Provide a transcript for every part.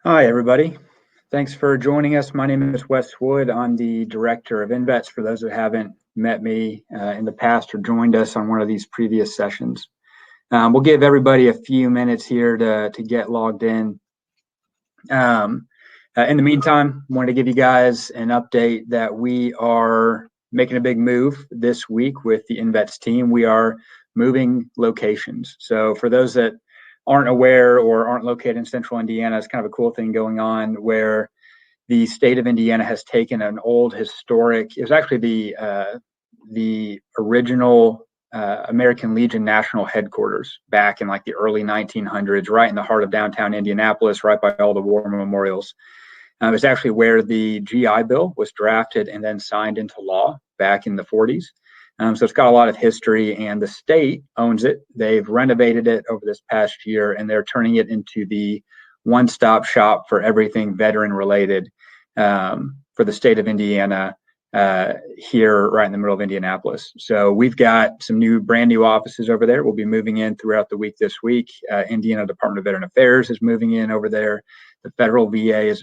Hi, everybody. Thanks for joining us. My name is Wes Wood. I'm the director of InVets. For those that haven't met me in the past or joined us on one of these previous sessions, we'll give everybody a few minutes here to get logged in. In the meantime, I wanted to give you guys an update that we are making a big move this week with the InVets team. We are moving locations. So for those that aren't aware or aren't located in central Indiana, it's kind of a cool thing going on where the state of Indiana has taken an old historic, it was actually the original American Legion National Headquarters back in like the early 1900s, right in the heart of downtown Indianapolis, right by all the war memorials. It's actually where the GI Bill was drafted and then signed into law back in the 40s. So it's got a lot of history, and the state owns it. They've renovated it over this past year, and they're turning it into the one-stop shop for everything veteran-related for the state of Indiana here right in the middle of Indianapolis. So we've got some brand new offices over there. We'll be moving in throughout the week this week. Indiana Department of Veteran Affairs is moving in over there. The federal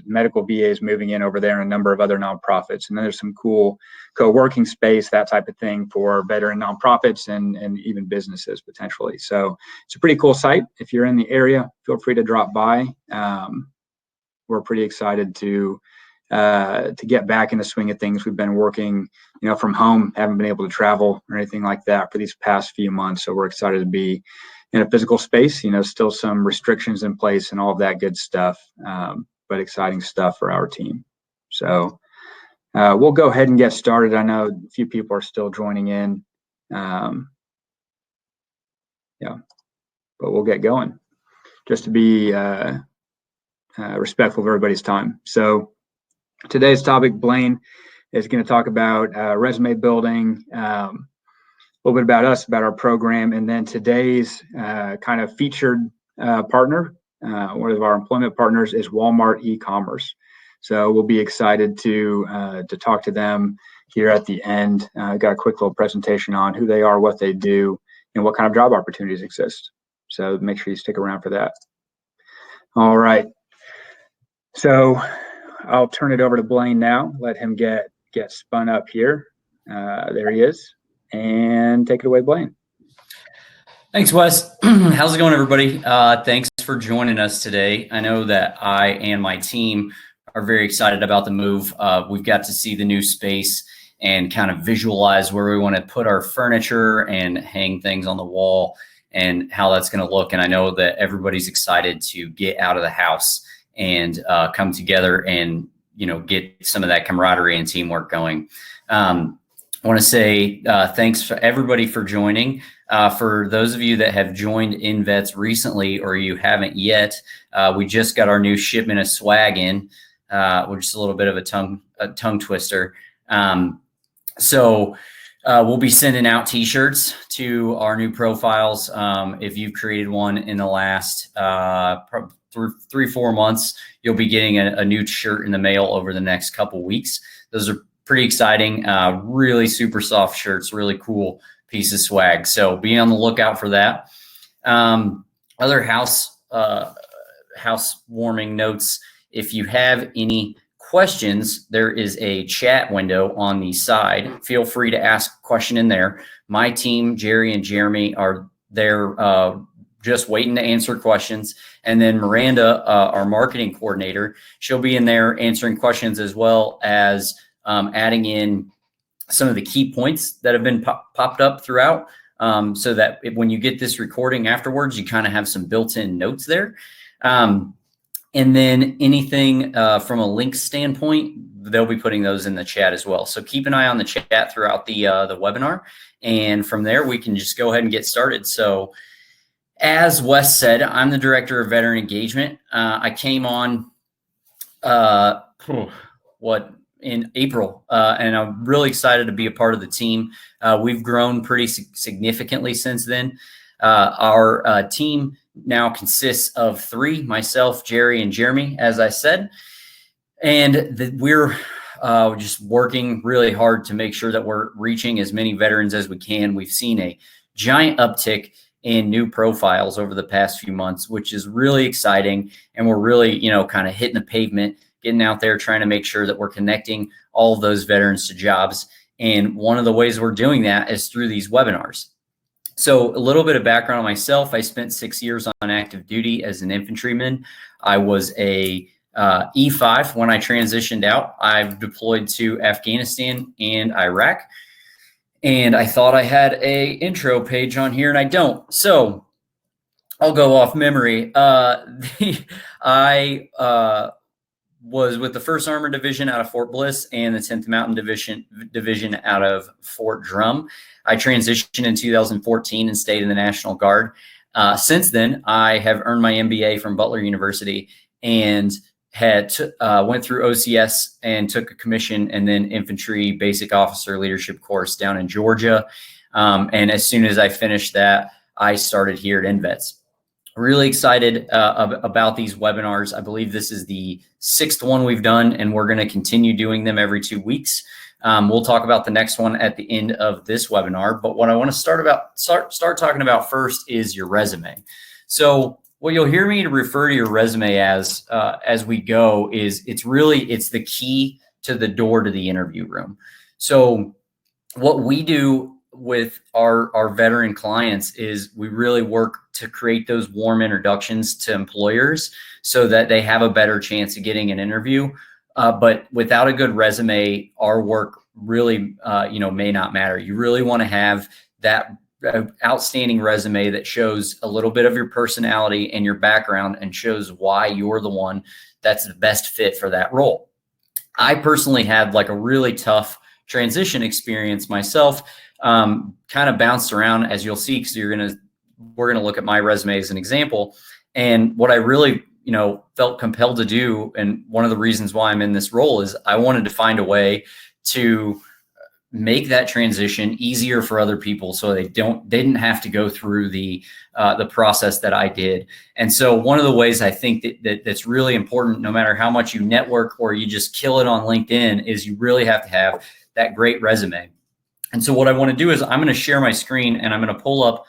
medical VA is moving in over there, and a number of other nonprofits. And then there's some cool co-working space, that type of thing for veteran nonprofits and even businesses potentially. So it's a pretty cool site. If you're in the area, feel free to drop by. We're pretty excited to get back in the swing of things. We've been working, from home, haven't been able to travel or anything like that for these past few months. So we're excited to be in a physical space, still some restrictions in place and all of that good stuff, but exciting stuff for our team. So we'll go ahead and get started. I know a few people are still joining in. But we'll get going just to be respectful of everybody's time. So today's topic, Blaine, is going to talk about resume building, a little bit about us, about our program, and then today's kind of featured partner, one of our employment partners is Walmart eCommerce. So we'll be excited to talk to them here at the end. Got a quick little presentation on who they are, what they do, and what kind of job opportunities exist. So make sure you stick around for that. All right. So I'll turn it over to Blaine now. Let him get spun up here. There he is. And take it away, Blaine. Thanks, Wes. How's it going, everybody? Thanks for joining us today. I know that I and my team are very excited about the move. We've got to see the new space and kind of visualize where we want to put our furniture and hang things on the wall and how that's going to look. And I know that everybody's excited to get out of the house and come together and, get some of that camaraderie and teamwork going. I want to say thanks for everybody for joining. For those of you that have joined InVets recently or you haven't yet, we just got our new shipment of swag in, which is a little bit of a tongue twister. So we'll be sending out T-shirts to our new profiles. If you've created one in the last 3-4 months, you'll be getting a new shirt in the mail over the next couple weeks. Those are pretty exciting, really super soft shirts, really cool piece of swag. So be on the lookout for that. Other housewarming notes. If you have any questions, there is a chat window on the side. Feel free to ask a question in there. My team, Jerry and Jeremy, are there just waiting to answer questions. And then Miranda, our marketing coordinator, she'll be in there answering questions as well as adding in some of the key points that have been popped up throughout, so that when you get this recording afterwards, you kind of have some built-in notes there. And then anything from a link standpoint, they'll be putting those in the chat as well. So keep an eye on the chat throughout the webinar. And from there, we can just go ahead and get started. So as Wes said, I'm the director of veteran engagement. I came on in April, and I'm really excited to be a part of the team. We've grown pretty significantly since then. Our team now consists of 3, myself, Jerry, and Jeremy, as I said, and we're just working really hard to make sure that we're reaching as many veterans as we can. We've seen a giant uptick in new profiles over the past few months, which is really exciting. And we're really, kind of hitting the pavement, getting out there, trying to make sure that we're connecting all of those veterans to jobs. And one of the ways we're doing that is through these webinars. So a little bit of background on myself. I spent 6 years on active duty as an infantryman. I was a E5 when I transitioned out. I've deployed to Afghanistan and Iraq. And I thought I had a intro page on here, and I don't. So I'll go off memory. I was with the 1st Armored Division out of Fort Bliss and the 10th Mountain Division out of Fort Drum. I transitioned in 2014 and stayed in the National Guard. Since then, I have earned my MBA from Butler University and had went through OCS and took a commission and then infantry basic officer leadership course down in Georgia. And as soon as I finished that, I started here at InVets. Really excited about these webinars. I believe this is the 6th one we've done, and we're going to continue doing them every 2 weeks. We'll talk about the next one at the end of this webinar. But what I want to start talking about first is your resume. So what you'll hear me refer to your resume as we go is it's the key to the door to the interview room. So what we do with our veteran clients is we really work to create those warm introductions to employers so that they have a better chance of getting an interview. But without a good resume, our work really, may not matter. You really want to have that outstanding resume that shows a little bit of your personality and your background and shows why you're the one that's the best fit for that role. I personally had like a really tough transition experience myself, kind of bounced around, as you'll see, because we're gonna look at my resume as an example. And what I really, felt compelled to do, and one of the reasons why I'm in this role, is I wanted to find a way to make that transition easier for other people so they didn't have to go through the process that I did. And so one of the ways I think that's really important, no matter how much you network or you just kill it on LinkedIn, is you really have to have that great resume. And so what I want to do is I'm going to share my screen and I'm going to pull up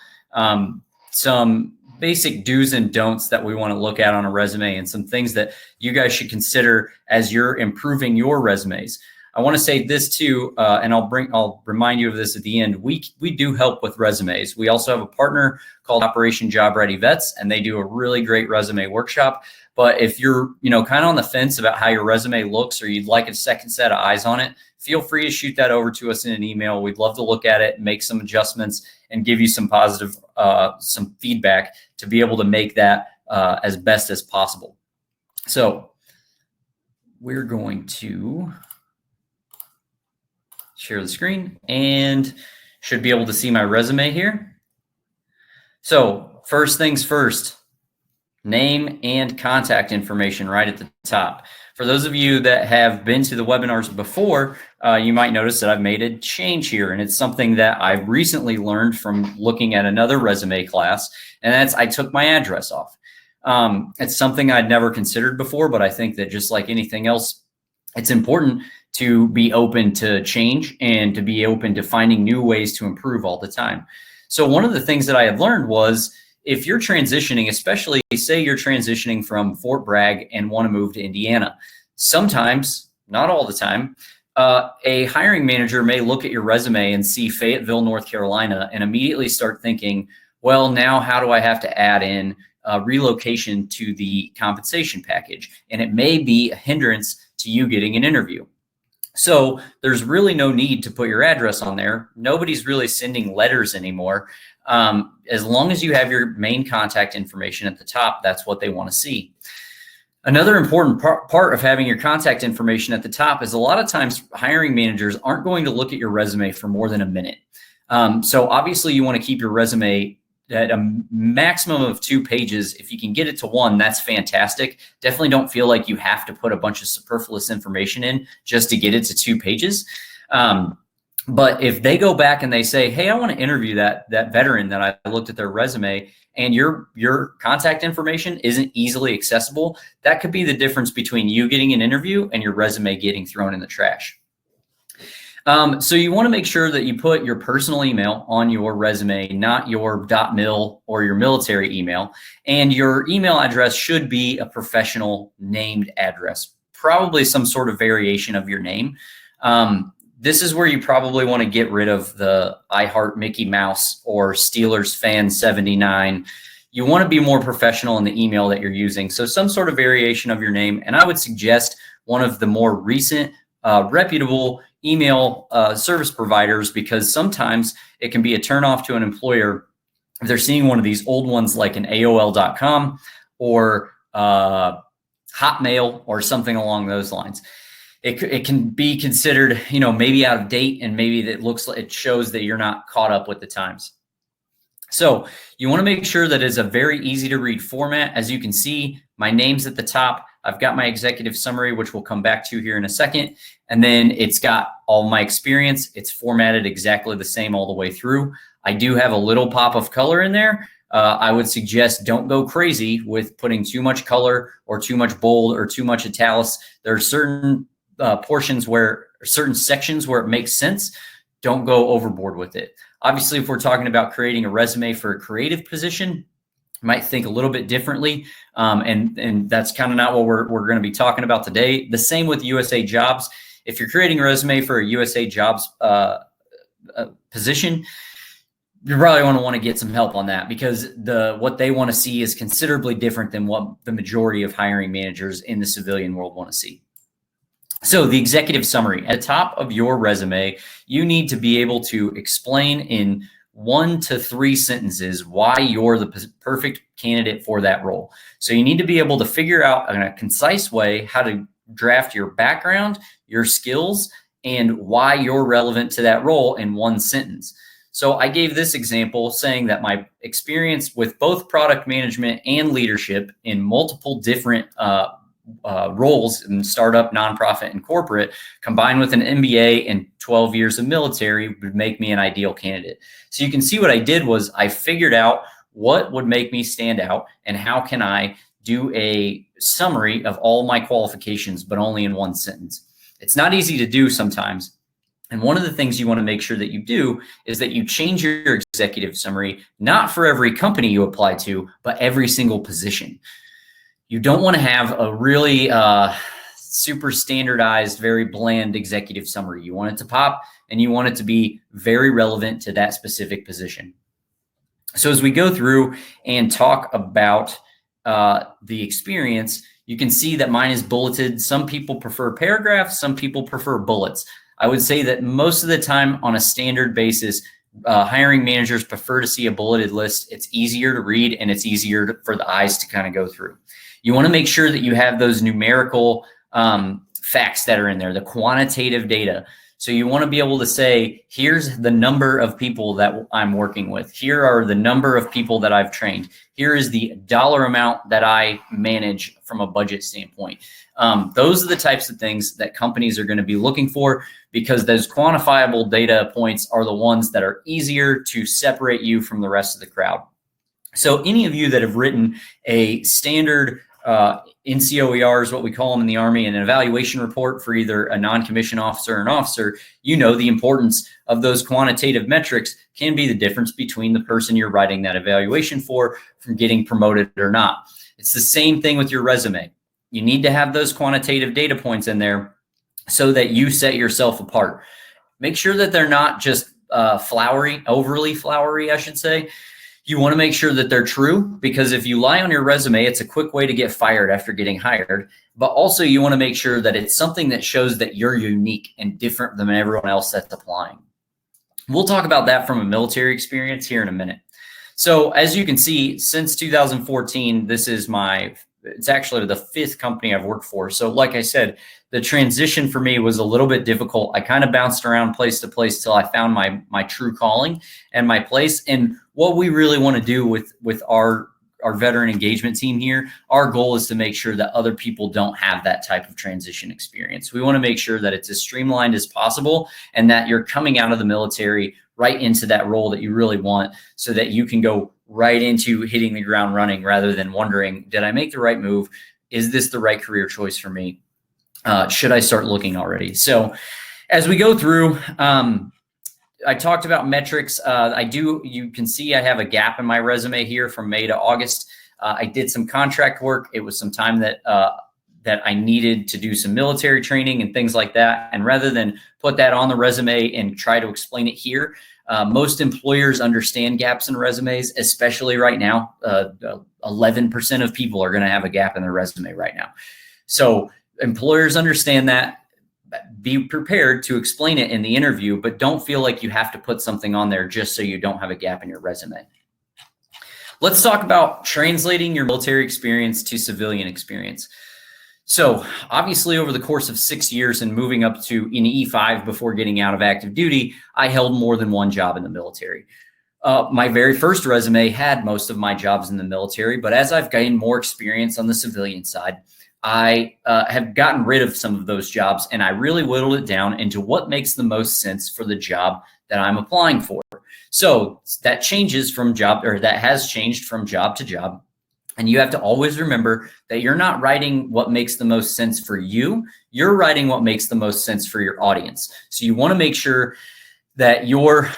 some basic do's and don'ts that we want to look at on a resume and some things that you guys should consider as you're improving your resumes. I want to say this too, and I'll remind you of this at the end. We do help with resumes. We also have a partner called Operation Job Ready Vets, and they do a really great resume workshop. But if you're, kind of on the fence about how your resume looks, or you'd like a second set of eyes on it, feel free to shoot that over to us in an email. We'd love to look at it, make some adjustments, and give you some positive, some feedback to be able to make that as best as possible. So we're going to share the screen and should be able to see my resume here. So first things first, name and contact information right at the top. For those of you that have been to the webinars before, you might notice that I've made a change here, and it's something that I recently learned from looking at another resume class, and that's I took my address off. It's something I'd never considered before, but I think that just like anything else, it's important to be open to change and to be open to finding new ways to improve all the time. So one of the things that I had learned was, if you're transitioning, especially say you're transitioning from Fort Bragg and want to move to Indiana, sometimes, not all the time, a hiring manager may look at your resume and see Fayetteville, North Carolina, and immediately start thinking, well, now how do I have to add in relocation to the compensation package? And it may be a hindrance to you getting an interview. So there's really no need to put your address on there. Nobody's really sending letters anymore. As long as you have your main contact information at the top, that's what they want to see. Another important part of having your contact information at the top is a lot of times hiring managers aren't going to look at your resume for more than a minute. So obviously you want to keep your resume at a maximum of 2 pages. If you can get it to 1, that's fantastic. Definitely don't feel like you have to put a bunch of superfluous information in just to get it to 2 pages. But if they go back and they say, hey, I want to interview that veteran that I looked at their resume, and your contact information isn't easily accessible, that could be the difference between you getting an interview and your resume getting thrown in the trash. So you want to make sure that you put your personal email on your resume, not your .mil or your military email. And your email address should be a professional named address, probably some sort of variation of your name. This is where you probably want to get rid of the I Heart Mickey Mouse or Steelers Fan 79. You want to be more professional in the email that you're using. So some sort of variation of your name. And I would suggest one of the more recent reputable email service providers, because sometimes it can be a turnoff to an employer if they're seeing one of these old ones like an AOL.com or Hotmail or something along those lines. It can be considered, maybe out of date, and maybe it shows that you're not caught up with the times. So you want to make sure that it's a very easy to read format. As you can see, my name's at the top. I've got my executive summary, which we'll come back to here in a second. And then it's got all my experience. It's formatted exactly the same all the way through. I do have a little pop of color in there. I would suggest don't go crazy with putting too much color or too much bold or too much italics. There are certain certain sections where it makes sense. Don't go overboard with it. Obviously, if we're talking about creating a resume for a creative position, you might think a little bit differently. And that's kind of not what we're going to be talking about today. The same with USA Jobs. If you're creating a resume for a USA Jobs position, you probably want to get some help on that, because what they want to see is considerably different than what the majority of hiring managers in the civilian world want to see. So the executive summary at the top of your resume, you need to be able to explain in 1 to 3 sentences why you're the perfect candidate for that role. So you need to be able to figure out in a concise way how to draft your background, your skills, and why you're relevant to that role in 1 sentence. So I gave this example saying that my experience with both product management and leadership in multiple different roles in startup, nonprofit, and corporate, combined with an MBA and 12 years of military, would make me an ideal candidate. So you can see what I did was I figured out what would make me stand out and how can I do a summary of all my qualifications, but only in 1 sentence. It's not easy to do sometimes. And one of the things you want to make sure that you do is that you change your executive summary, not for every company you apply to, but every single position. You don't want to have a really super standardized, very bland executive summary. You want it to pop, and you want it to be very relevant to that specific position. So as we go through and talk about the experience, you can see that mine is bulleted. Some people prefer paragraphs, some people prefer bullets. I would say that most of the time on a standard basis, hiring managers prefer to see a bulleted list. It's easier to read, and it's easier for the eyes to kind of go through. You want to make sure that you have those numerical facts that are in there, the quantitative data. So you want to be able to say, here's the number of people that I'm working with. Here are the number of people that I've trained. Here is the dollar amount that I manage from a budget standpoint. Those are the types of things that companies are going to be looking for, because those quantifiable data points are the ones that are easier to separate you from the rest of the crowd. So any of you that have written a standard NCOER is what we call them in the Army, and an evaluation report for either a non-commissioned officer or an officer, you know the importance of those quantitative metrics can be the difference between the person you're writing that evaluation for from getting promoted or not. It's the same thing with your resume. You need to have those quantitative data points in there so that you set yourself apart. Make sure that they're not just overly flowery, I should say. You want to make sure that they're true, because if you lie on your resume, it's a quick way to get fired after getting hired. But also you want to make sure that it's something that shows that you're unique and different than everyone else that's applying. We'll talk about that from a military experience here in a minute. So as you can see, since 2014, it's actually the 5th company I've worked for. So like I said, the transition for me was a little bit difficult. I kind of bounced around place to place till I found my true calling and my place. And what we really want to do with our veteran engagement team here, our goal is to make sure that other people don't have that type of transition experience. We want to make sure that it's as streamlined as possible and that you're coming out of the military right into that role that you really want, so that you can go right into hitting the ground running rather than wondering, did I make the right move? Is this the right career choice for me? Should I start looking already? So As we go through, I talked about metrics. You can see I have a gap in my resume here from May to August. I did some contract work. It was some time that I needed to do some military training and things like that. And rather than put that on the resume and try to explain it here, most employers understand gaps in resumes, especially right now. 11% of people are going to have a gap in their resume right now. So employers understand that. Be prepared to explain it in the interview, but don't feel like you have to put something on there just so you don't have a gap in your resume. Let's talk about translating your military experience to civilian experience. So obviously over the course of 6 years and moving up to an E5 before getting out of active duty, I held more than one job in the military. My very first resume had most of my jobs in the military, but as I've gained more experience on the civilian side, I have gotten rid of some of those jobs, and I really whittled it down into what makes the most sense for the job that I'm applying for. So that changes from job, or that has changed from job to job. And you have to always remember that you're not writing what makes the most sense for you. You're writing what makes the most sense for your audience. So you want to make sure that your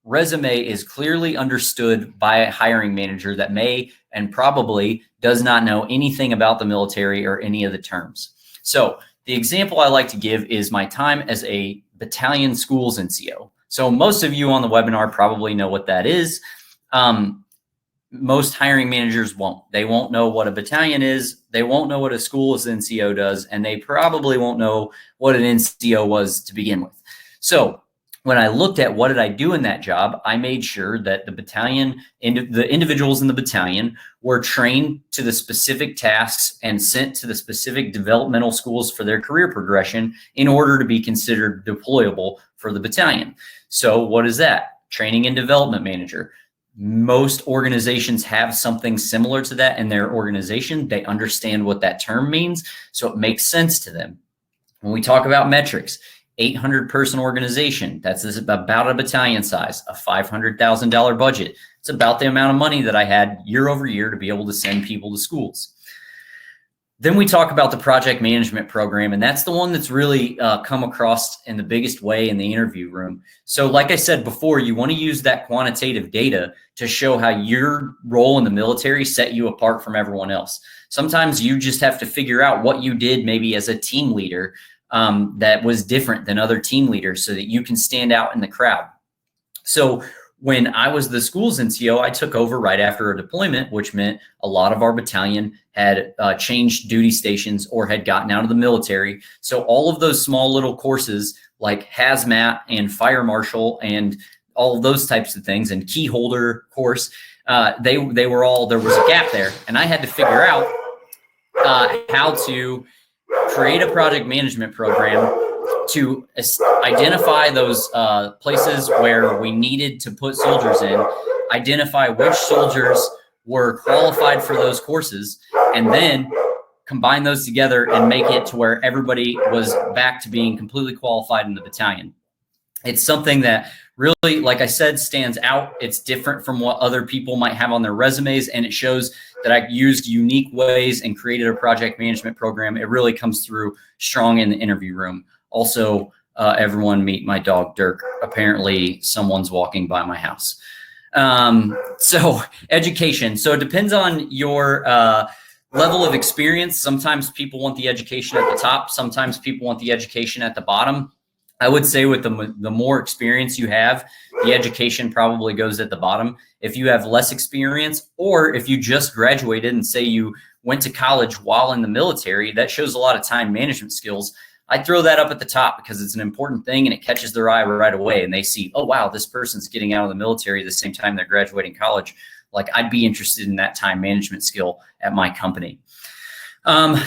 resume is clearly understood by a hiring manager that may and probably does not know anything about the military or any of the terms. So the example I like to give is my time as a battalion schools NCO. So most of you on the webinar probably know what that is. Most hiring managers won't. They won't know what a battalion is. They won't know what a schools NCO does, and they probably won't know what an NCO was to begin with. So when I looked at what did I do in that job, I made sure that the battalion, the individuals in the battalion were trained to the specific tasks and sent to the specific developmental schools for their career progression in order to be considered deployable for the battalion. So what is that? Training and development manager. Most organizations have something similar to that in their organization. They understand what that term means, so it makes sense to them. When we talk about metrics, 800-person organization, that's about a battalion size, a $500,000 budget. It's about the amount of money that I had year over year to be able to send people to schools. Then we talk about the project management program, and that's the one that's really come across in the biggest way in the interview room. So like I said before, you want to use that quantitative data to show how your role in the military set you apart from everyone else. Sometimes you just have to figure out what you did maybe as a team leader that was different than other team leaders so that you can stand out in the crowd. So when I was the schools NCO, I took over right after a deployment, which meant a lot of our battalion had changed duty stations or had gotten out of the military. So all of those small little courses like hazmat and fire marshal and all of those types of things and key holder course, they were all, there was a gap there. And I had to figure out how to create a project management program to identify those places where we needed to put soldiers in, identify which soldiers were qualified for those courses, and then combine those together and make it to where everybody was back to being completely qualified in the battalion. It's something that really, like I said, stands out. It's different from what other people might have on their resumes, and it shows that I used unique ways and created a project management program. It really comes through strong in the interview room. Also, everyone meet my dog, Dirk. Apparently, someone's walking by my house. So education. So it depends on your level of experience. Sometimes people want the education at the top. Sometimes people want the education at the bottom. I would say with the more experience you have, the education probably goes at the bottom. If you have less experience, or if you just graduated and say you went to college while in the military, that shows a lot of time management skills. I throw that up at the top because it's an important thing and it catches their eye right away. And they see, oh, wow, this person's getting out of the military the same time they're graduating college. Like, I'd be interested in that time management skill at my company.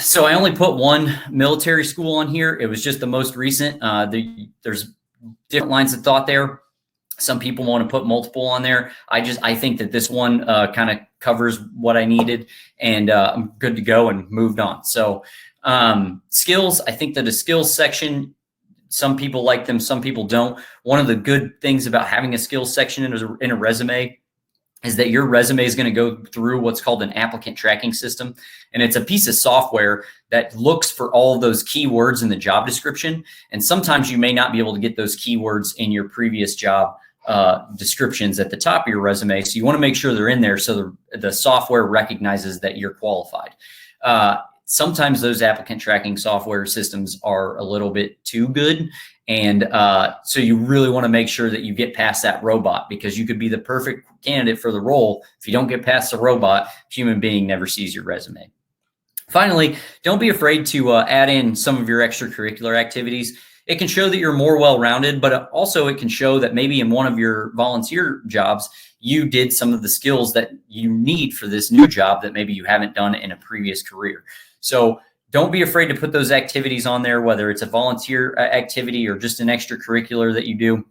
So I only put one military school on here. It was just the most recent. There's different lines of thought there. Some people want to put multiple on there. I think that this one kind of covers what I needed, and I'm good to go and moved on. So skills, I think that a skills section, some people like them, some people don't. One of the good things about having a skills section in a resume is that your resume is going to go through what's called an applicant tracking system. And it's a piece of software that looks for all of those keywords in the job description. And sometimes you may not be able to get those keywords in your previous job descriptions at the top of your resume. So you want to make sure they're in there so the software recognizes that you're qualified. Sometimes those applicant tracking software systems are a little bit too good. And so you really want to make sure that you get past that robot, because you could be the perfect candidate for the role. If you don't get past the robot, human being never sees your resume. Finally, don't be afraid to add in some of your extracurricular activities. It can show that you're more well-rounded, but also it can show that maybe in one of your volunteer jobs, you did some of the skills that you need for this new job that maybe you haven't done in a previous career. So don't be afraid to put those activities on there, whether it's a volunteer activity or just an extracurricular that you do.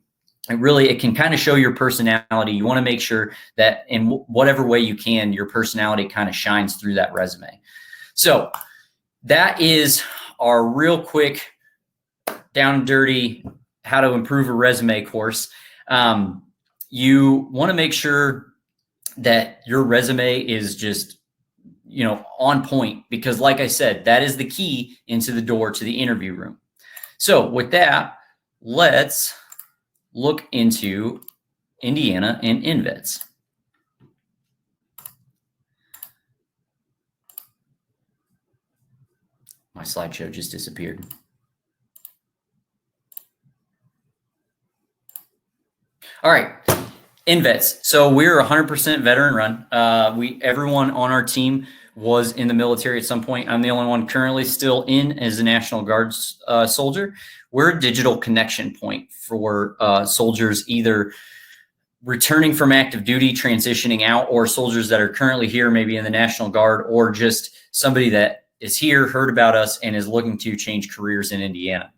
And really, it can kind of show your personality. You want to make sure that in whatever way you can, your personality kind of shines through that resume. So that is our real quick, down and dirty, how to improve a resume course. You want to make sure that your resume is just, on point, because like I said, that is the key into the door to the interview room. So with that, let's look into Indiana and InVets. My slideshow just disappeared. All right, InVets. So we're 100% veteran run. Everyone on our team was in the military at some point. I'm the only one currently still in as a National Guard soldier. We're a digital connection point for soldiers either returning from active duty, transitioning out, or soldiers that are currently here, maybe in the National Guard, or just somebody that is here, heard about us, and is looking to change careers in Indiana.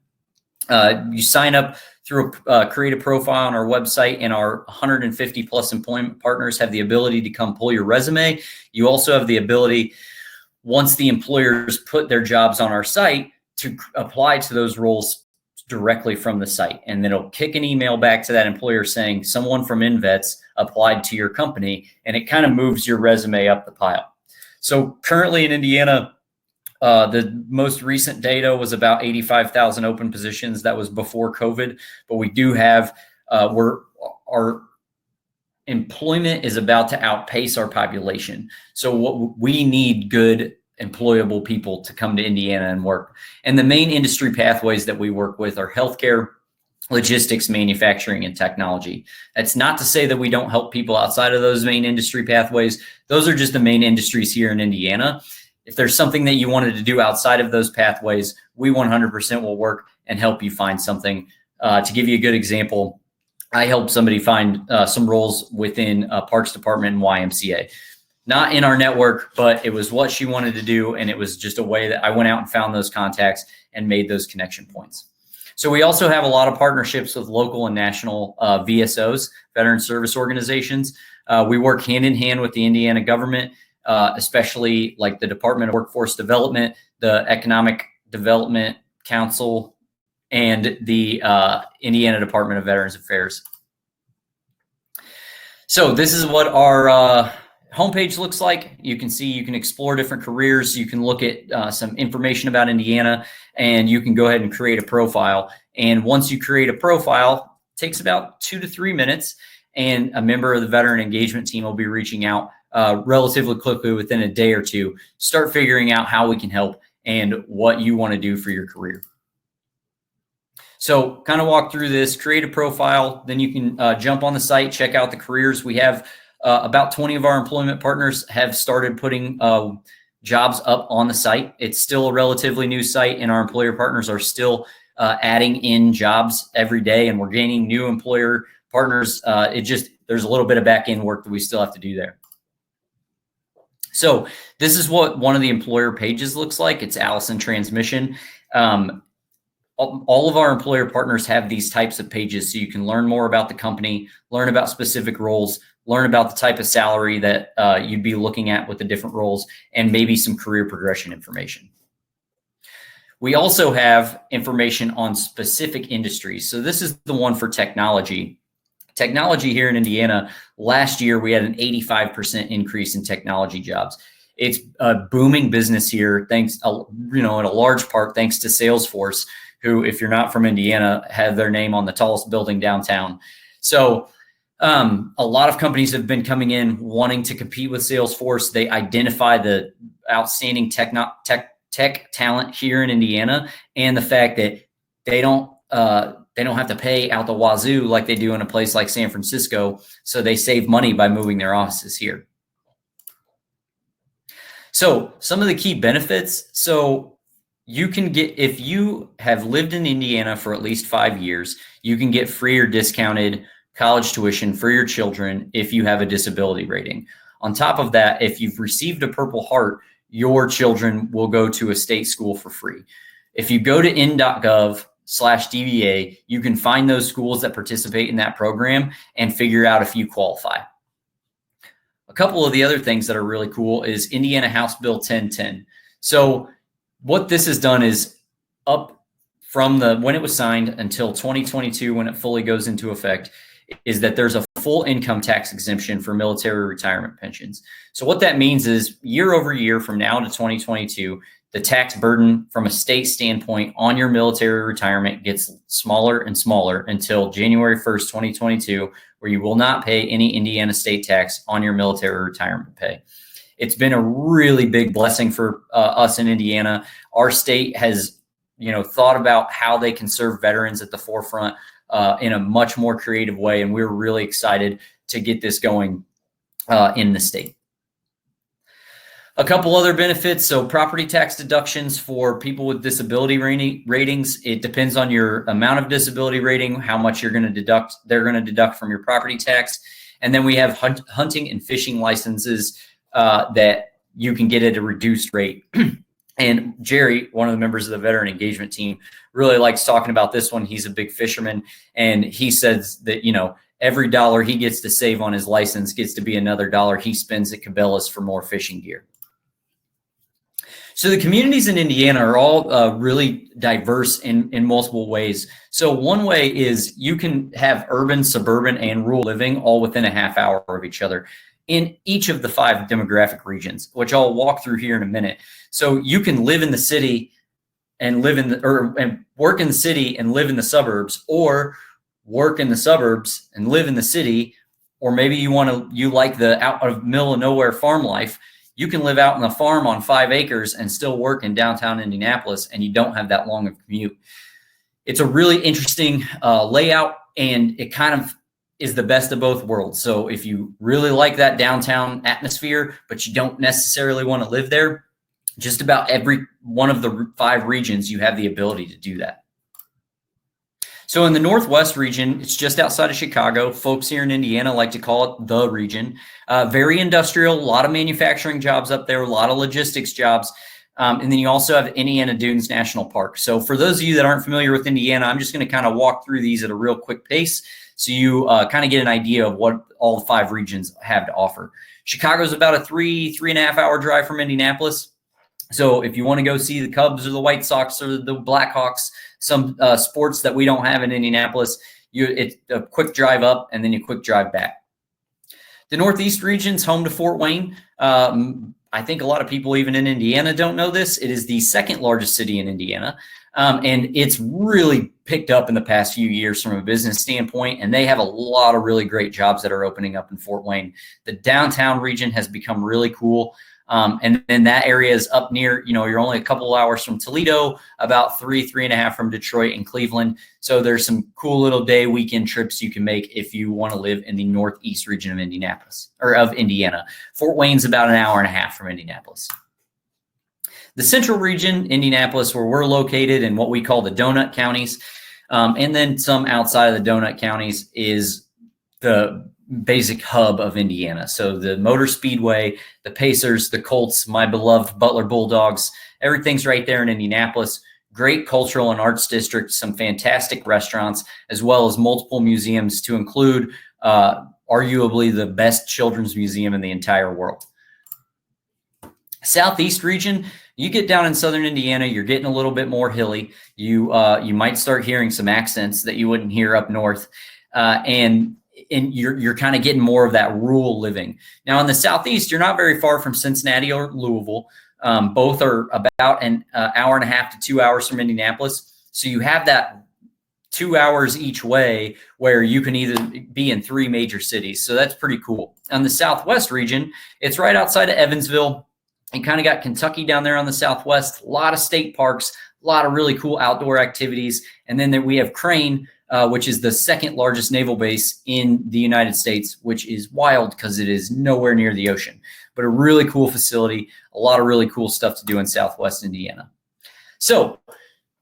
You sign up through create a profile on our website, and our 150 plus employment partners have the ability to come pull your resume. You also have the ability, once the employers put their jobs on our site, to apply to those roles directly from the site. And then it'll kick an email back to that employer saying someone from InVets applied to your company, and it kind of moves your resume up the pile. So currently in Indiana, the most recent data was about 85,000 open positions. That was before COVID, but we do have, our employment is about to outpace our population. So what we need good employable people to come to Indiana and work. And the main industry pathways that we work with are healthcare, logistics, manufacturing, and technology. That's not to say that we don't help people outside of those main industry pathways. Those are just the main industries here in Indiana. If there's something that you wanted to do outside of those pathways, we 100% will work and help you find something. To give you a good example, I helped somebody find some roles within Parks Department and YMCA. Not in our network, but it was what she wanted to do, and it was just a way that I went out and found those contacts and made those connection points. So we also have a lot of partnerships with local and national VSOs, Veteran Service Organizations. We work hand in hand with the Indiana government, especially like the Department of Workforce Development, the Economic Development Council, and the Indiana Department of Veterans Affairs. So this is what our homepage looks like. You can see, you can explore different careers. You can look at some information about Indiana, and you can go ahead and create a profile. And once you create a profile, it takes about 2 to 3 minutes, and a member of the veteran engagement team will be reaching out relatively quickly within a day or two. Start figuring out how we can help and what you want to do for your career. So kind of walk through this, create a profile, then you can jump on the site, check out the careers. We have about 20 of our employment partners have started putting jobs up on the site. It's still a relatively new site, and our employer partners are still adding in jobs every day, and we're gaining new employer partners. There's a little bit of back end work that we still have to do there. So this is what one of the employer pages looks like. It's Allison Transmission. All of our employer partners have these types of pages, so you can learn more about the company, learn about specific roles, learn about the type of salary that you'd be looking at with the different roles, and maybe some career progression information. We also have information on specific industries. So this is the one for technology. Technology here in Indiana, last year we had an 85% increase in technology jobs. It's a booming business here, thanks, in a large part thanks to Salesforce, who, if you're not from Indiana, have their name on the tallest building downtown. So a lot of companies have been coming in wanting to compete with Salesforce. They identify the outstanding tech talent here in Indiana, and the fact that they don't have to pay out the wazoo like they do in a place like San Francisco. So they save money by moving their offices here. So some of the key benefits. So you can get, if you have lived in Indiana for at least 5 years, you can get free or discounted college tuition for your children if you have a disability rating. On top of that, if you've received a Purple Heart, your children will go to a state school for free. If you go to in.gov/DVA, you can find those schools that participate in that program and figure out if you qualify. A couple of the other things that are really cool is Indiana House Bill 1010. So what this has done is, up from when it was signed until 2022, when it fully goes into effect, is that there's a full income tax exemption for military retirement pensions. So what that means is, year over year from now to 2022, the tax burden from a state standpoint on your military retirement gets smaller and smaller until January 1st, 2022, where you will not pay any Indiana state tax on your military retirement pay. It's been a really big blessing for us in Indiana. Our state has, thought about how they can serve veterans at the forefront in a much more creative way, and we're really excited to get this going in the state. A couple other benefits. So property tax deductions for people with disability ratings. It depends on your amount of disability rating, how much they're going to deduct from your property tax. And then we have hunting and fishing licenses that you can get at a reduced rate. And Jerry, one of the members of the veteran engagement team, really likes talking about this one. He's a big fisherman, and he says that, every dollar he gets to save on his license gets to be another dollar he spends at Cabela's for more fishing gear. So the communities in Indiana are all really diverse in multiple ways. So one way is you can have urban, suburban, and rural living all within a half hour of each other in each of the 5 demographic regions, which I'll walk through here in a minute. So you can live in the city and and work in the city and live in the suburbs, or work in the suburbs and live in the city, or maybe you like the out of middle of nowhere farm life. You can live out on the farm on 5 acres and still work in downtown Indianapolis, and you don't have that long of a commute. It's a really interesting layout, and it kind of is the best of both worlds. So if you really like that downtown atmosphere, but you don't necessarily want to live there, just about every one of the 5 regions, you have the ability to do that. So in the Northwest region, it's just outside of Chicago. Folks here in Indiana like to call it the region. Very industrial, a lot of manufacturing jobs up there, a lot of logistics jobs. And then you also have Indiana Dunes National Park. So for those of you that aren't familiar with Indiana, I'm just going to kind of walk through these at a real quick pace, so you kind of get an idea of what all the 5 regions have to offer. Chicago's about a 3.5 hour drive from Indianapolis. So if you want to go see the Cubs or the White Sox or the Blackhawks, some sports that we don't have in Indianapolis, it's a quick drive up and then a quick drive back. The Northeast region's home to Fort Wayne. I think a lot of people even in Indiana don't know this. It is the 2nd largest city in Indiana. And it's really picked up in the past few years from a business standpoint, and they have a lot of really great jobs that are opening up in Fort Wayne. The downtown region has become really cool. And then that area is up near, you're only a couple of hours from Toledo, about 3.5 from Detroit and Cleveland. So there's some cool little weekend trips you can make if you want to live in the Northeast region of Indiana. Fort Wayne's about an hour and a half from Indianapolis. The Central region, Indianapolis, where we're located, and what we call the donut counties, and then some outside of the donut counties, is the basic hub of Indiana. So the Motor Speedway, the Pacers, the Colts, my beloved Butler Bulldogs, everything's right there in Indianapolis. Great cultural and arts district, some fantastic restaurants, as well as multiple museums, to include arguably the best children's museum in the entire world. Southeast region, you get down in southern Indiana, you're getting a little bit more hilly. You might start hearing some accents that you wouldn't hear up north. And and you're kind of getting more of that rural living. Now in the Southeast, you're not very far from Cincinnati or Louisville. Both are about an hour and a half to 2 hours from Indianapolis. So you have that 2 hours each way where you can either be in 3 major cities. So that's pretty cool. On the Southwest region, it's right outside of Evansville. You kind of got Kentucky down there on the Southwest, a lot of state parks, a lot of really cool outdoor activities. And then we have Crane, which is the second largest naval base in the United States, which is wild because it is nowhere near the ocean, but a really cool facility, a lot of really cool stuff to do in Southwest Indiana. So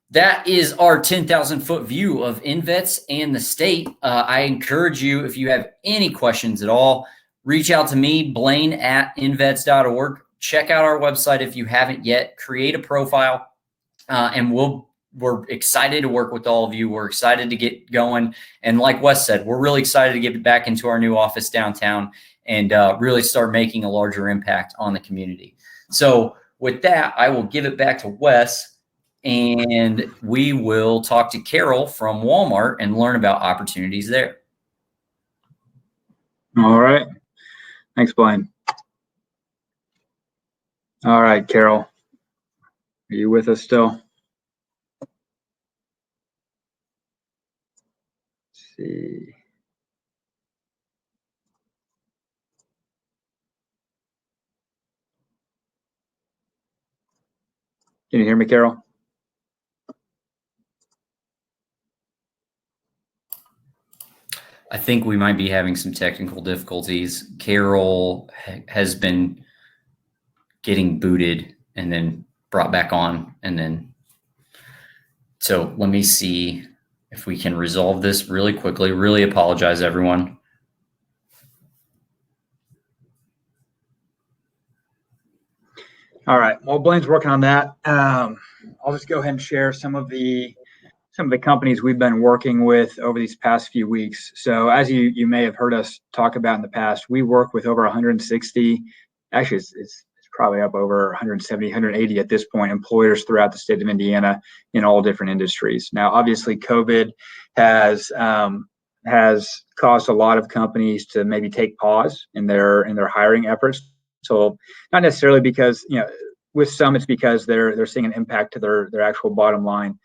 that is our 10,000 foot view of InVets and the state. I encourage you, if you have any questions at all, reach out to me, blaine@invets.org. Check out our website if you haven't yet. Create a profile, and we're excited to work with all of you. We're excited to get going. And like Wes said, we're really excited to get back into our new office downtown and really start making a larger impact on the community. So with that, I will give it back to Wes, and we will talk to Carol from Walmart and learn about opportunities there. All right. Thanks, Blaine. All right, Carol. Are you with us still? Let's see. Can you hear me, Carol? I think we might be having some technical difficulties. Carol has been getting booted and then brought back on. And then, so let me see if we can resolve this really quickly. Really apologize, everyone. All right. Well, Blaine's working on that. I'll just go ahead and share some of the companies we've been working with over these past few weeks. So as you may have heard us talk about in the past, we work with over 160, actually it's probably up over 170, 180 at this point, employers throughout the state of Indiana in all different industries. Now, obviously COVID has caused a lot of companies to maybe take pause in their hiring efforts. So not necessarily because, with some it's because they're seeing an impact to their actual bottom line.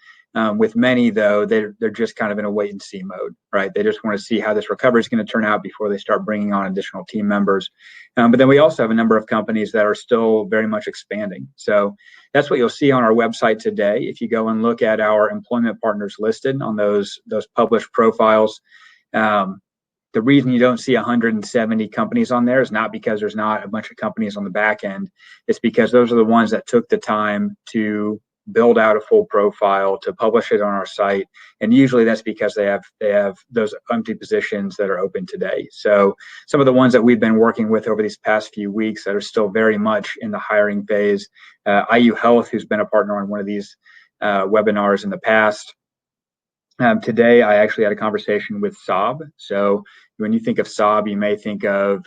With many, though, they're just kind of in a wait and see mode, right? They just want to see how this recovery is going to turn out before they start bringing on additional team members. But then we also have a number of companies that are still very much expanding. So that's what you'll see on our website today. If you go and look at our employment partners listed on those published profiles, the reason you don't see 170 companies on there is not because there's not a bunch of companies on the back end. It's because those are the ones that took the time to build out a full profile, to publish it on our site. And usually that's because they have those empty positions that are open today. So some of the ones that we've been working with over these past few weeks that are still very much in the hiring phase, IU Health, who's been a partner on one of these webinars in the past. Today, I actually had a conversation with Saab. So when you think of Saab, you may think of,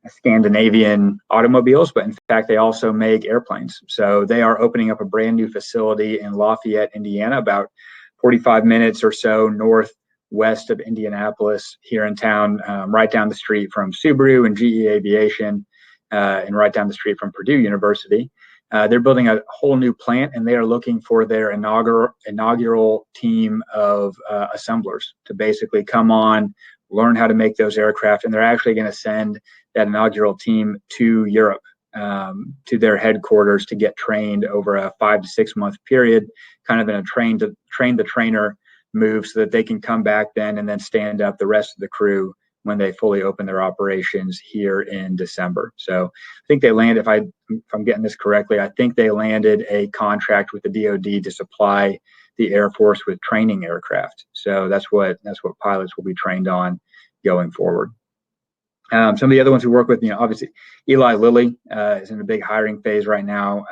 Scandinavian automobiles, but in fact, they also make airplanes. So they are opening up a brand new facility in Lafayette, Indiana, about 45 minutes or so northwest of Indianapolis, here in town, right down the street from Subaru and GE Aviation, and right down the street from Purdue University. They're building a whole new plant, and they are looking for their inaugural team of assemblers to basically come on, learn how to make those aircraft, and they're actually going to send that inaugural team to Europe, to their headquarters, to get trained over a 5 to 6 month period, kind of in a train the trainer move, so that they can come back then and then stand up the rest of the crew when they fully open their operations here in December. So I think they landed, if I'm getting this correctly, I think they landed a contract with the DoD to supply the Air Force with training aircraft. So that's what pilots will be trained on going forward. Some of the other ones we work with, obviously Eli Lilly is in a big hiring phase right now.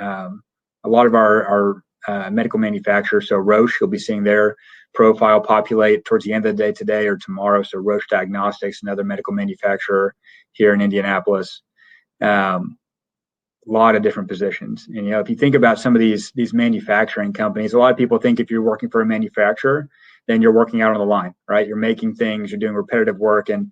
A lot of our medical manufacturers, so Roche, you'll be seeing their profile populate towards the end of the day today or tomorrow. So Roche Diagnostics, another medical manufacturer here in Indianapolis. lot of different positions. And, if you think about some of these manufacturing companies, a lot of people think if you're working for a manufacturer, then you're working out on the line, right? You're making things, you're doing repetitive work, and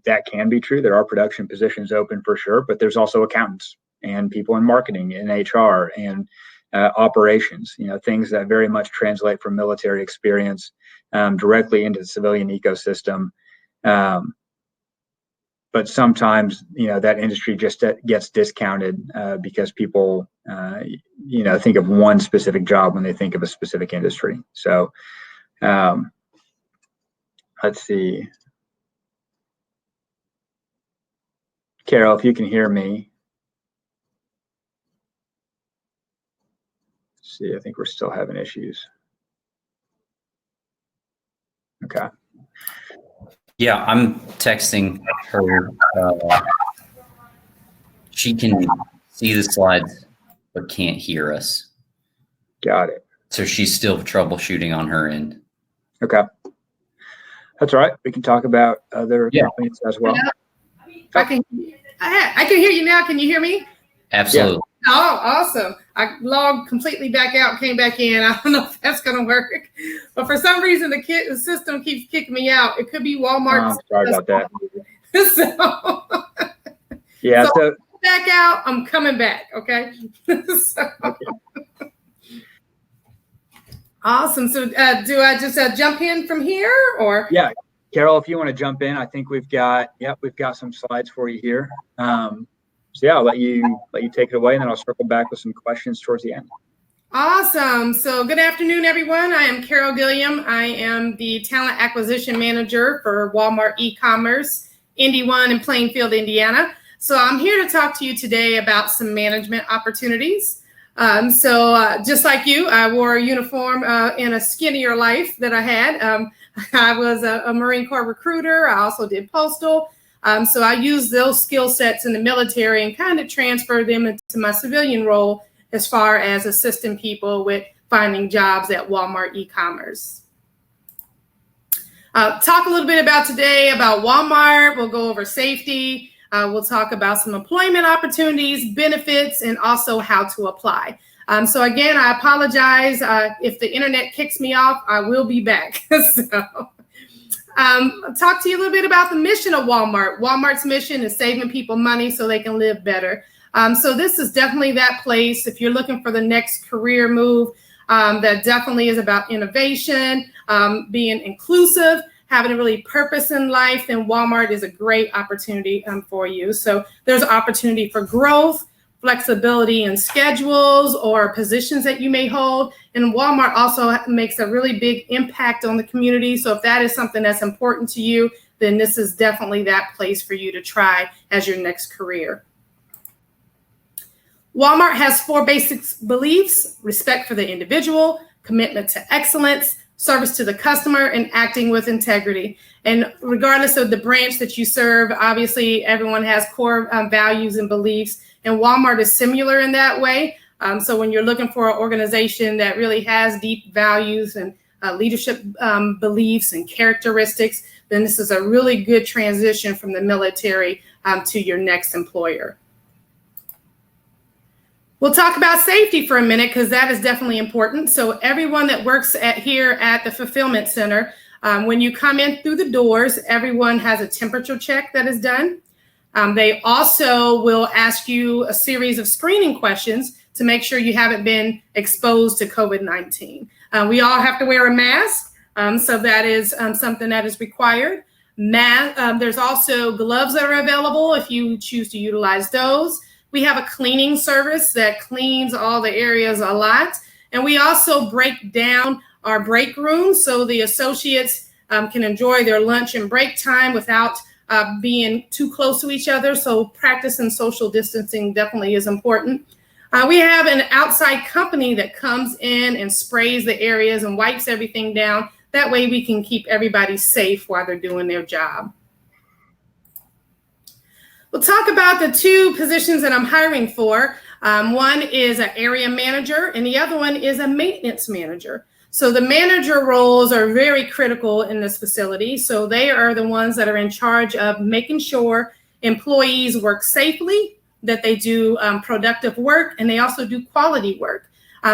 that can be true. There are production positions open for sure, but there's also accountants and people in marketing and HR and operations, things that very much translate from military experience directly into the civilian ecosystem. But sometimes, that industry just gets discounted because people, think of one specific job when they think of a specific industry. So let's see. Carol, if you can hear me. Let's see, I think we're still having issues. Okay. Yeah, I'm texting her. She can see the slides, but can't hear us. Got it. So she's still troubleshooting on her end. Okay. That's all right. We can talk about other companies as well. I can hear you now. Can you hear me? Absolutely. Yeah. Oh, awesome. I logged completely back out, came back in. I don't know if that's going to work. But for some reason, the system keeps kicking me out. It could be Walmart. Sorry about that. So, so back out. I'm coming back. Okay. Awesome. So do I just jump in from here or? Yeah. Carol, if you want to jump in, I think we've got some slides for you here. So yeah, I'll let you take it away, and then I'll circle back with some questions towards the end. Awesome. So good afternoon, everyone. I am Carol Gilliam. I am the Talent Acquisition Manager for Walmart eCommerce, Indy One in Plainfield, Indiana. So I'm here to talk to you today about some management opportunities. Just like you, I wore a uniform in a skinnier life that I had. I was a Marine Corps recruiter. I also did postal. So I used those skill sets in the military and kind of transferred them into my civilian role as far as assisting people with finding jobs at Walmart eCommerce. Talk a little bit about today about Walmart. We'll go over safety. We'll talk about some employment opportunities, benefits, and also how to apply. So again, I apologize if the internet kicks me off. I will be back. Talk to you a little bit about the mission of Walmart. Walmart's mission is saving people money so they can live better. So this is definitely that place. If you're looking for the next career move, that definitely is about innovation, being inclusive, having a really purpose in life, then Walmart is a great opportunity for you. So there's opportunity for growth, flexibility in schedules or positions that you may hold. And Walmart also makes a really big impact on the community. So if that is something that's important to you, then this is definitely that place for you to try as your next career. Walmart has 4 basic beliefs: respect for the individual, commitment to excellence, service to the customer, and acting with integrity. And regardless of the branch that you serve, obviously everyone has core values and beliefs, and Walmart is similar in that way. So when you're looking for an organization that really has deep values and leadership beliefs and characteristics, then this is a really good transition from the military to your next employer. We'll talk about safety for a minute because that is definitely important. So everyone that works here at the fulfillment center, when you come in through the doors, everyone has a temperature check that is done. They also will ask you a series of screening questions to make sure you haven't been exposed to COVID-19. We all have to wear a mask, so that is something that is required. There's also gloves that are available if you choose to utilize those. We have a cleaning service that cleans all the areas a lot. And we also break down our break rooms so the associates can enjoy their lunch and break time without being too close to each other. So practicing social distancing definitely is important. We have an outside company that comes in and sprays the areas and wipes everything down. That way we can keep everybody safe while they're doing their job. We'll talk about the 2 positions that I'm hiring for. One is an area manager and the other one is a maintenance manager. So the manager roles are very critical in this facility. So they are the ones that are in charge of making sure employees work safely, that they do productive work, and they also do quality work.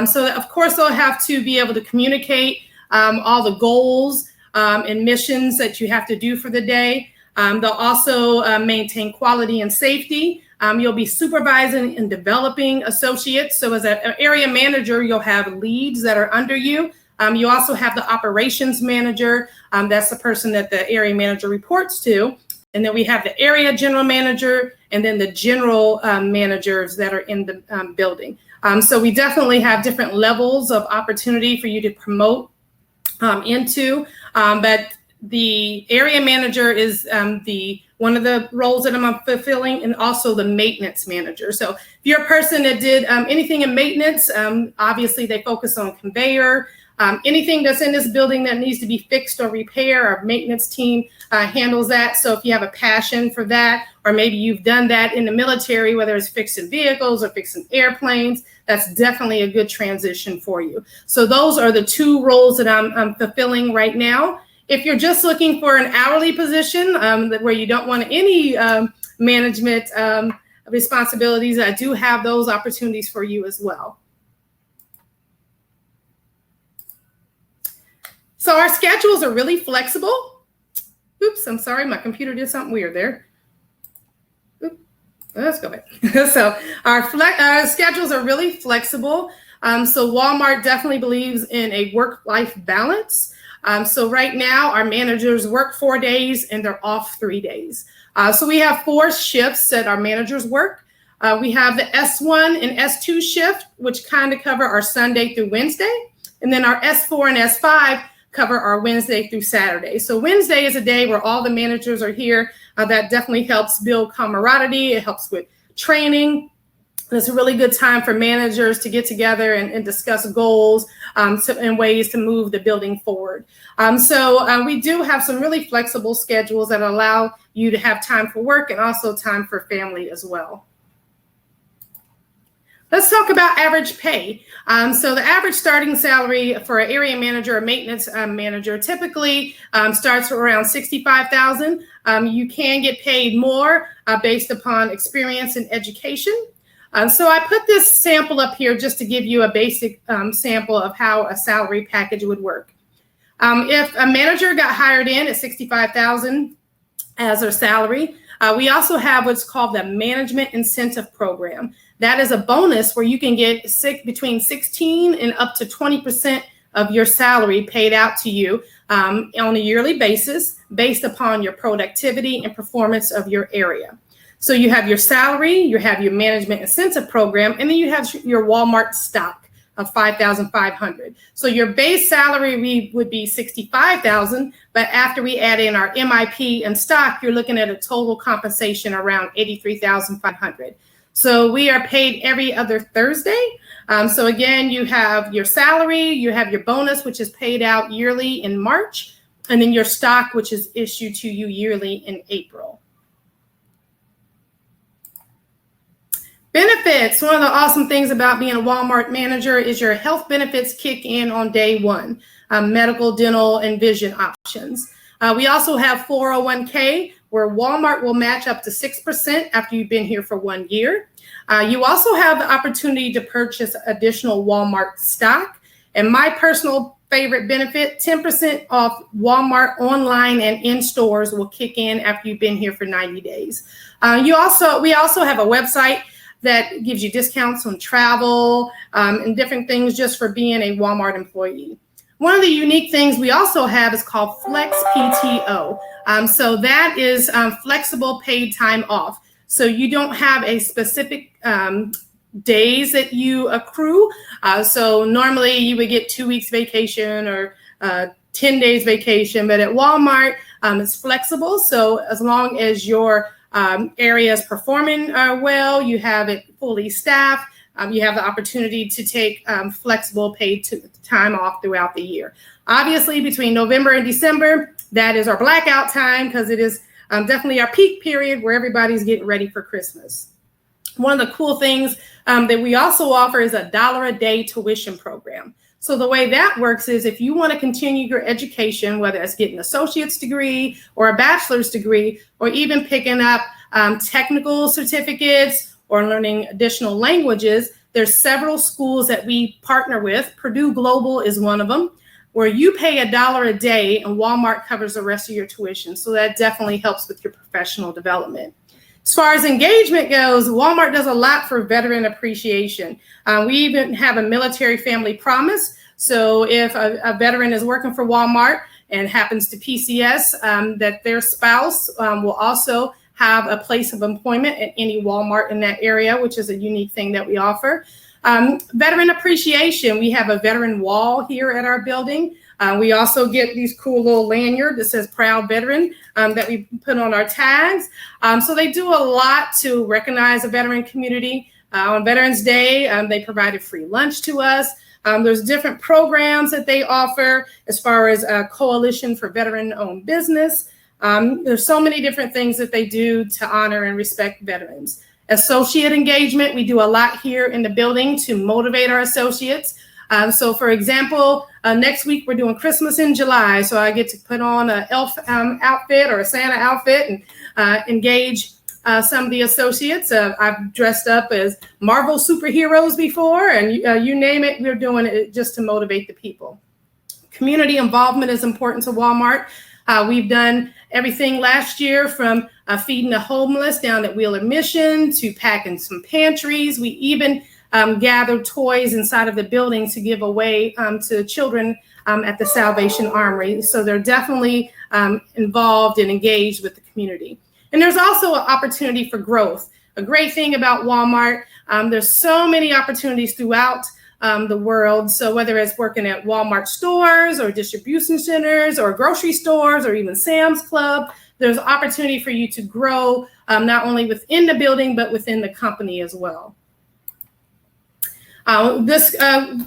So of course, they'll have to be able to communicate all the goals and missions that you have to do for the day. They'll also maintain quality and safety. You'll be supervising and developing associates. So as an area manager, you'll have leads that are under you. You also have the operations manager. That's the person that the area manager reports to. And then we have the area general manager and then the general managers that are in the building. So we definitely have different levels of opportunity for you to promote into. But the area manager is one of the roles that I'm fulfilling, and also the maintenance manager. So if you're a person that did anything in maintenance, obviously they focus on conveyor. Anything that's in this building that needs to be fixed or repaired, our maintenance team handles that. So if you have a passion for that, or maybe you've done that in the military, whether it's fixing vehicles or fixing airplanes, that's definitely a good transition for you. So those are the two roles that I'm fulfilling right now. If you're just looking for an hourly position where you don't want any management responsibilities, I do have those opportunities for you as well. So our schedules are really flexible. Oops, I'm sorry, my computer did something weird there. Oops, let's go back. So our schedules are really flexible. So Walmart definitely believes in a work-life balance. So right now our managers work 4 days and they're off 3 days. So we have 4 shifts that our managers work. We have the S1 and S2 shift, which kind of cover our Sunday through Wednesday. And then our S4 and S5 cover our Wednesday through Saturday. So Wednesday is a day where all the managers are here. That definitely helps build camaraderie. It helps with training. It's a really good time for managers to get together and discuss goals and ways to move the building forward. So we do have some really flexible schedules that allow you to have time for work and also time for family as well. Let's talk about average pay. So the average starting salary for an area manager or maintenance manager typically starts around $65,000. You can get paid more based upon experience and education. So I put this sample up here just to give you a basic sample of how a salary package would work. If a manager got hired in at $65,000 as their salary, we also have what's called the Management Incentive Program. That is a bonus where you can get between 16 and up to 20% of your salary paid out to you on a yearly basis based upon your productivity and performance of your area. So you have your salary, you have your Management Incentive Program, and then you have your Walmart stock of $5,500. So your base salary would be $65,000, but after we add in our MIP and stock, you're looking at a total compensation around $83,500. So we are paid every other Thursday. So again, you have your salary, you have your bonus, which is paid out yearly in March, and then your stock, which is issued to you yearly in April. Benefits. One of the awesome things about being a Walmart manager is your health benefits kick in on day one, medical, dental, and vision options. We also have 401k, where Walmart will match up to 6% after you've been here for 1 year. You also have the opportunity to purchase additional Walmart stock. And my personal favorite benefit, 10% off Walmart online and in stores will kick in after you've been here for 90 days. We also have a website that gives you discounts on travel and different things just for being a Walmart employee. One of the unique things we also have is called Flex PTO. So that is flexible paid time off. So you don't have a specific days that you accrue. So normally you would get 2 weeks vacation or 10 days vacation, but at Walmart, it's flexible. So as long as your area is performing well, you have it fully staffed, you have the opportunity to take flexible paid time off throughout the year. Obviously, between November and December, that is our blackout time because it is definitely our peak period where everybody's getting ready for Christmas. One of the cool things that we also offer is $1 a day tuition program. So the way that works is if you want to continue your education, whether it's getting an associate's degree or a bachelor's degree, or even picking up technical certificates or learning additional languages, there's several schools that we partner with. Purdue Global is one of them, where you pay $1 a day and Walmart covers the rest of your tuition. So that definitely helps with your professional development. As far as engagement goes, Walmart does a lot for veteran appreciation. We even have a military family promise. So if a veteran is working for Walmart and happens to PCS, that their spouse will also have a place of employment at any Walmart in that area, which is a unique thing that we offer. Veteran appreciation, we have a veteran wall here at our building. We also get these cool little lanyard that says proud veteran that we put on our tags. So they do a lot to recognize the veteran community. On Veterans Day, they provided free lunch to us. There's different programs that they offer as far as a coalition for veteran-owned business. There's so many different things that they do to honor and respect veterans. Associate engagement, we do a lot here in the building to motivate our associates. So for example, next week we're doing Christmas in July. So I get to put on an elf outfit or a Santa outfit and engage some of the associates. I've dressed up as Marvel superheroes before, and you name it, we're doing it just to motivate the people. Community involvement is important to Walmart. We've done everything last year from feeding the homeless down at Wheeler Mission to packing some pantries. We even gathered toys inside of the building to give away to children at the Salvation Armory. So they're definitely involved and engaged with the community. And there's also an opportunity for growth. A great thing about Walmart, there's so many opportunities throughout the world. So whether it's working at Walmart stores or distribution centers or grocery stores or even Sam's Club, there's opportunity for you to grow not only within the building, but within the company as well. This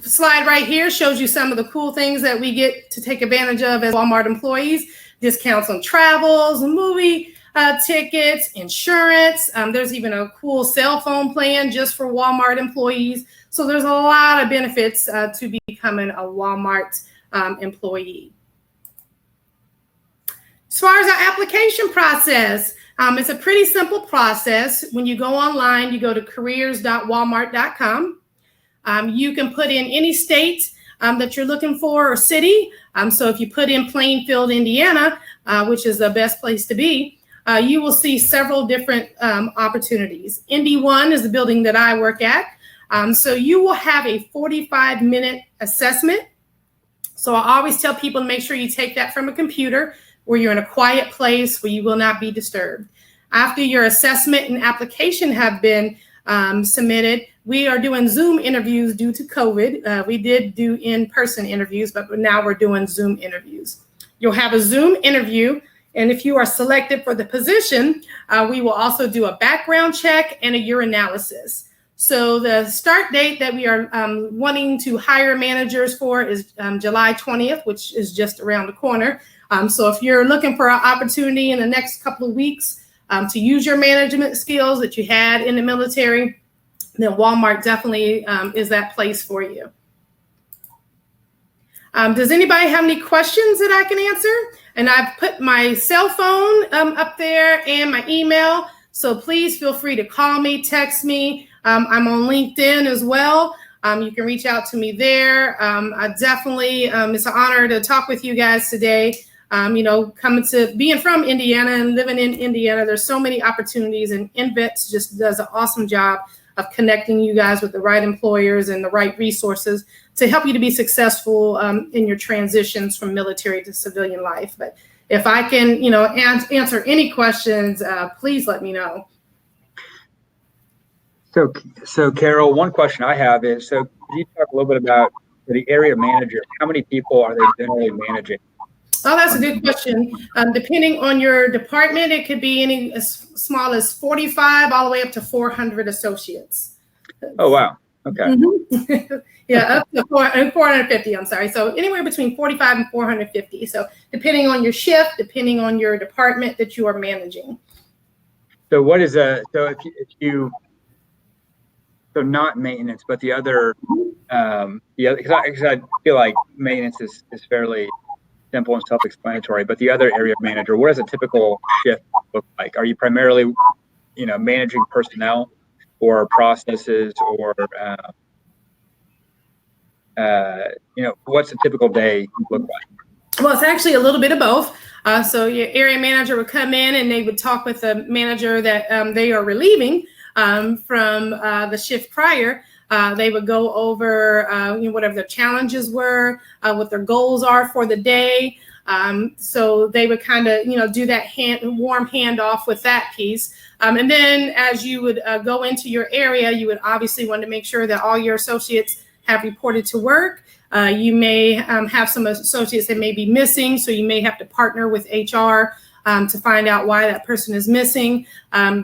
slide right here shows you some of the cool things that we get to take advantage of as Walmart employees. Discounts on travels, movie tickets, insurance. There's even a cool cell phone plan just for Walmart employees. So there's a lot of benefits to becoming a Walmart employee. As far as our application process, it's a pretty simple process. When you go online, you go to careers.walmart.com. You can put in any state that you're looking for or city. So if you put in Plainfield, Indiana, which is the best place to be, you will see several different opportunities. Indy 1 is the building that I work at. So you will have a 45-minute assessment. So I always tell people to make sure you take that from a computer where you're in a quiet place where you will not be disturbed. After your assessment and application have been submitted, we are doing Zoom interviews due to COVID. We did do in-person interviews, but now we're doing Zoom interviews. You'll have a Zoom interview, and if you are selected for the position, we will also do a background check and a urinalysis. So the start date that we are wanting to hire managers for is July 20th, which is just around the corner. So if you're looking for an opportunity in the next couple of weeks to use your management skills that you had in the military, then Walmart definitely is that place for you. Does anybody have any questions that I can answer? And I've put my cell phone up there and my email. So please feel free to call me, text me. I'm on LinkedIn as well. You can reach out to me there. I definitely, it's an honor to talk with you guys today. Coming to being from Indiana and living in Indiana, there's so many opportunities, and InVets just does an awesome job of connecting you guys with the right employers and the right resources to help you to be successful in your transitions from military to civilian life. But if I can, answer any questions, please let me know. So Carol, one question I have is, so could you talk a little bit about the area manager? How many people are they generally managing? Oh, that's a good question. Depending on your department, it could be any as small as 45 all the way up to 400 associates. Oh, wow. Okay. Mm-hmm. Yeah, up to 450, I'm sorry. So anywhere between 45 and 450. So depending on your shift, depending on your department that you are managing. So what is so not maintenance, but the other, because I feel like maintenance is fairly simple and self-explanatory, but the other area manager, what does a typical shift look like? Are you primarily, managing personnel, or processes, or what's a typical day look like? Well, it's actually a little bit of both. So your area manager would come in and they would talk with the manager that they are relieving from the shift prior. They would go over whatever their challenges were, what their goals are for the day. So they would kind of do that warm handoff with that piece. And then as you would go into your area, you would obviously want to make sure that all your associates have reported to work. You may have some associates that may be missing, so you may have to partner with HR to find out why that person is missing.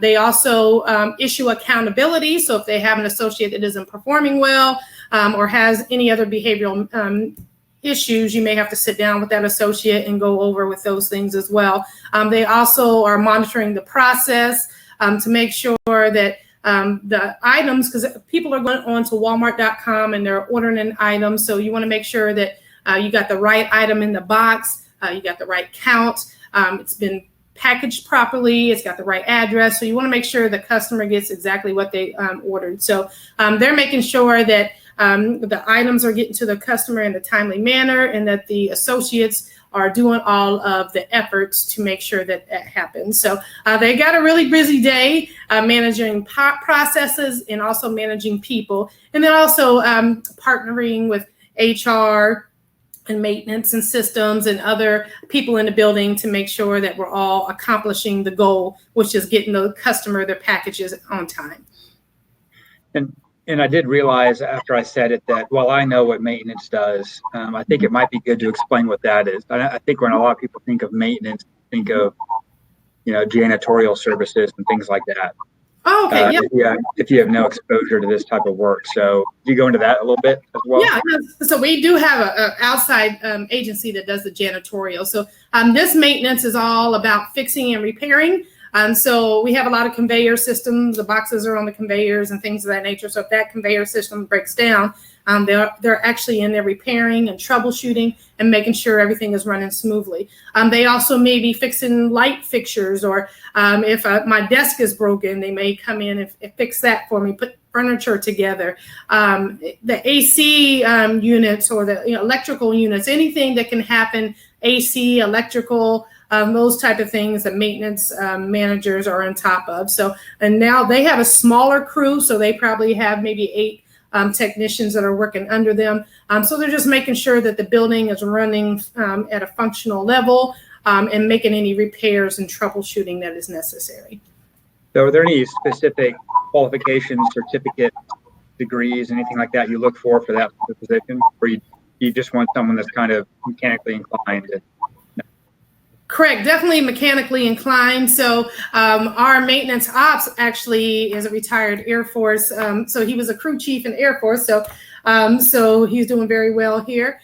They also issue accountability. So if they have an associate that isn't performing well or has any other behavioral issues, you may have to sit down with that associate and go over with those things as well. They also are monitoring the process to make sure that the items, because people are going on to Walmart.com and they're ordering an item. So you want to make sure that you got the right item in the box, you got the right count, it's been packaged properly, it's got the right address. So you want to make sure the customer gets exactly what they ordered. So they're making sure that the items are getting to the customer in a timely manner and that the associates are doing all of the efforts to make sure that that happens. So they got a really busy day managing processes and also managing people, and then also partnering with HR and maintenance and systems and other people in the building to make sure that we're all accomplishing the goal, which is getting the customer their packages on time. And I did realize after I said it that while I know what maintenance does, I think it might be good to explain what that is. I think when a lot of people think of maintenance, think of, janitorial services and things like that. Oh, okay. If you have no exposure to this type of work. So do you go into that a little bit as well? Yeah. So we do have an outside agency that does the janitorial. So this maintenance is all about fixing and repairing. So we have a lot of conveyor systems. The boxes are on the conveyors and things of that nature. So if that conveyor system breaks down, they're actually in there repairing and troubleshooting and making sure everything is running smoothly. They also may be fixing light fixtures, or if my desk is broken, they may come in and fix that for me, put furniture together. The AC units or the electrical units, anything that can happen, AC, electrical, those type of things that maintenance managers are on top of. So, and now they have a smaller crew, so they probably have maybe 8 technicians that are working under them. So they're just making sure that the building is running at a functional level and making any repairs and troubleshooting that is necessary. So are there any specific qualifications, certificate, degrees, anything like that you look for that position? Or you just want someone that's kind of mechanically inclined? Correct, definitely mechanically inclined. So our maintenance ops actually is a retired Air Force. So he was a crew chief in Air Force. So he's doing very well here.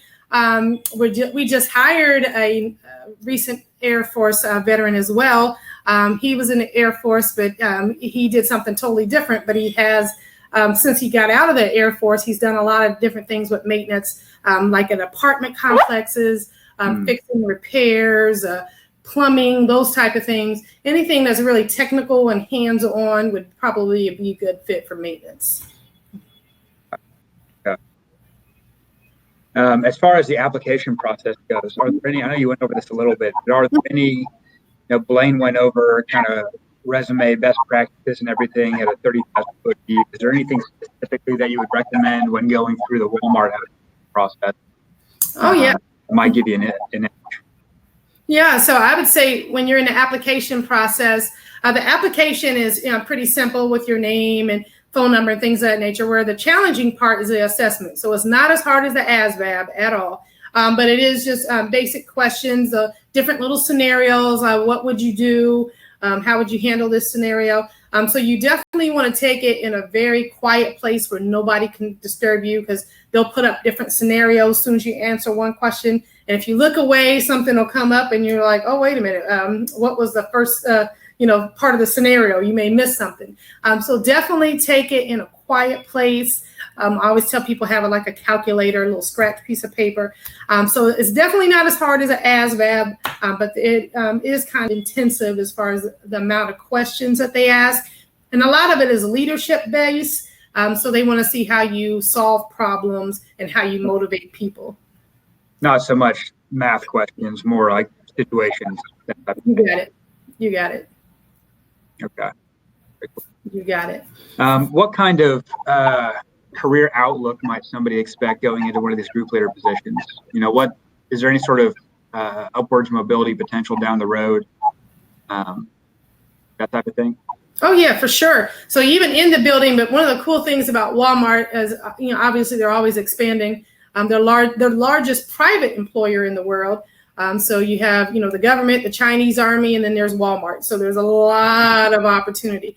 We just hired a recent Air Force veteran as well. He was in the Air Force, but he did something totally different. But he has, since he got out of the Air Force, he's done a lot of different things with maintenance, like in apartment complexes, fixing repairs, plumbing, those type of things. Anything that's really technical and hands-on would probably be a good fit for maintenance. As far as the application process goes, are there any, I know you went over this a little bit, but are there any, Blaine went over kind of resume best practices and everything at a 30,000 foot view. Is there anything specifically that you would recommend when going through the Walmart process? Oh, yeah. It might give you an edge. Yeah, so I would say when you're in the application process, the application is pretty simple with your name and phone number and things of that nature, where the challenging part is the assessment. So it's not as hard as the ASVAB at all, but it is just basic questions, different little scenarios. What would you do? How would you handle this scenario? So you definitely want to take it in a very quiet place where nobody can disturb you, because they'll put up different scenarios as soon as you answer one question. And if you look away, something will come up and you're like, oh, wait a minute. What was the first, part of the scenario? You may miss something. So definitely take it in a quiet place. I always tell people have like a calculator, a little scratch piece of paper. So it's definitely not as hard as an ASVAB, but it is kind of intensive as far as the amount of questions that they ask. And a lot of it is leadership based. So they want to see how you solve problems and how you motivate people. Not so much math questions, more like situations. You got it. You got it. Okay. You got it. What kind of career outlook might somebody expect going into one of these group leader positions? You know, what is there any sort of upwards mobility potential down the road? That type of thing? Oh yeah, for sure. So even in the building, but one of the cool things about Walmart is, you know, obviously they're always expanding. They're the largest private employer in the world. So you have, you know, the government, the Chinese army, and then there's Walmart. So there's a lot of opportunity.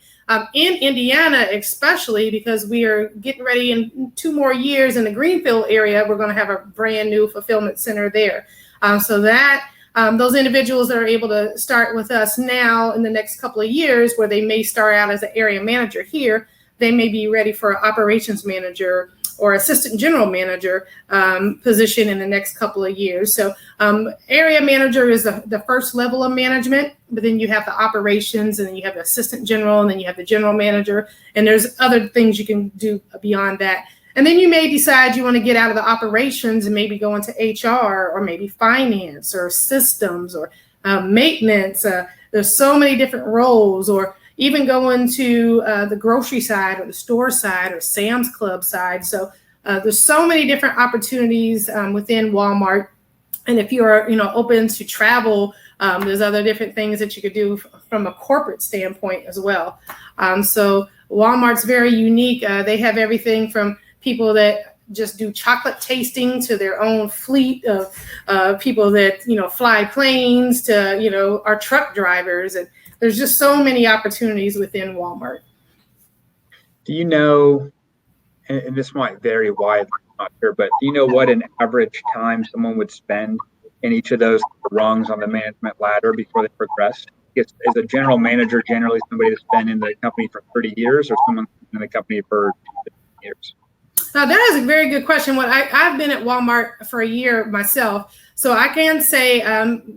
In Indiana, especially because we are getting ready in 2 more years in the Greenfield area, we're going to have a brand new fulfillment center there. So that those individuals that are able to start with us now in the next couple of years, where they may start out as an area manager here, they may be ready for an operations manager or assistant general manager position in the next couple of years. So area manager is the first level of management, but then you have the operations, and then you have the assistant general, and then you have the general manager, and there's other things you can do beyond that. And then you may decide you want to get out of the operations and maybe go into HR or maybe finance or systems or maintenance. There's so many different roles, or even go into the grocery side or the store side or Sam's Club side. So there's so many different opportunities within Walmart. And if you're, you know, open to travel, there's other different things that you could do from a corporate standpoint as well. So Walmart's very unique. They have everything from people that just do chocolate tasting to their own fleet of people that, you know, fly planes to, you know, are truck drivers. And there's just so many opportunities within Walmart. Do you know, and this might vary widely, I'm not sure, but do you know what an average time someone would spend in each of those rungs on the management ladder before they progress? Is a general manager generally somebody that's been in the company for 30 years, or someone in the company for 15 years? Now, that is a very good question. I've been at Walmart for a year myself, so I can say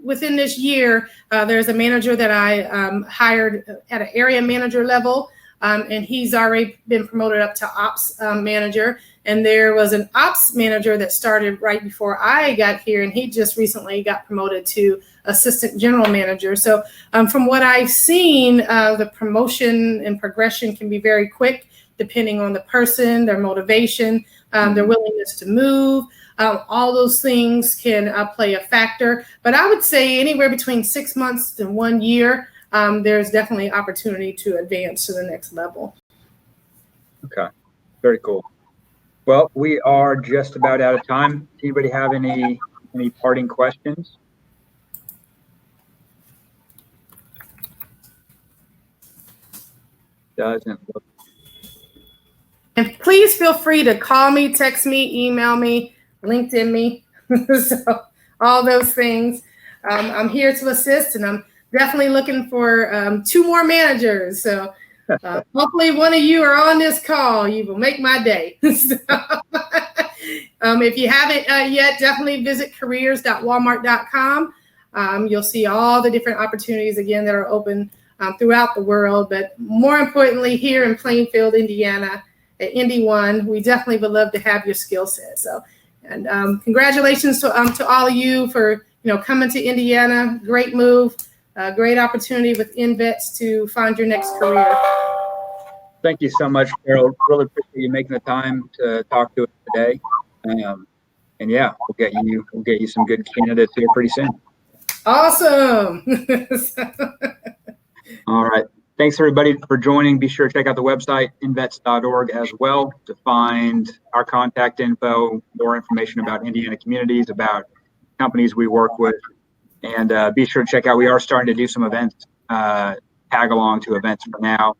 within this year, there's a manager that I hired at an area manager level, and he's already been promoted up to ops manager. And there was an ops manager that started right before I got here, and he just recently got promoted to assistant general manager. So from what I've seen, the promotion and progression can be very quick, depending on the person, their motivation, their willingness to move. All those things can play a factor. But I would say anywhere between 6 months to 1 year, there's definitely opportunity to advance to the next level. Okay, very cool. Well, we are just about out of time. Anybody have any parting questions? Doesn't look. And please feel free to call me, text me, email me, LinkedIn me. So all those things. I'm here to assist, and I'm definitely looking for 2 more managers. So hopefully one of you are on this call. You will make my day. So, if you haven't yet, definitely visit careers.walmart.com. You'll see all the different opportunities, again, that are open throughout the world. But more importantly, here in Plainfield, Indiana, at Indy One, we definitely would love to have your skill set. So, and congratulations to all of you for, you know, coming to Indiana. Great move, great opportunity with InVets to find your next career. Thank you so much, Carol. Really appreciate you making the time to talk to us today. And yeah, we'll get you some good candidates here pretty soon. Awesome. All right. Thanks, everybody, for joining. Be sure to check out the website, invets.org, as well, to find our contact info, more information about Indiana communities, about companies we work with. And be sure to check out, we are starting to do some events, tag along to events for now.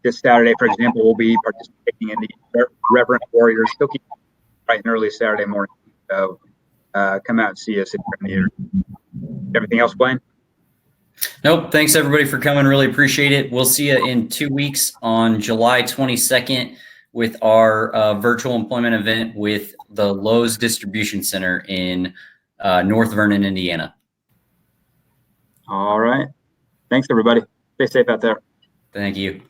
This Saturday, for example, we'll be participating in the Reverent Warriors Cookie bright and early Saturday morning. So come out and see us if you're in the area. Everything else, Blaine? Nope. Thanks, everybody, for coming. Really appreciate it. We'll see you in 2 weeks on July 22nd with our virtual employment event with the Lowe's Distribution Center in North Vernon, Indiana. All right. Thanks, everybody. Stay safe out there. Thank you.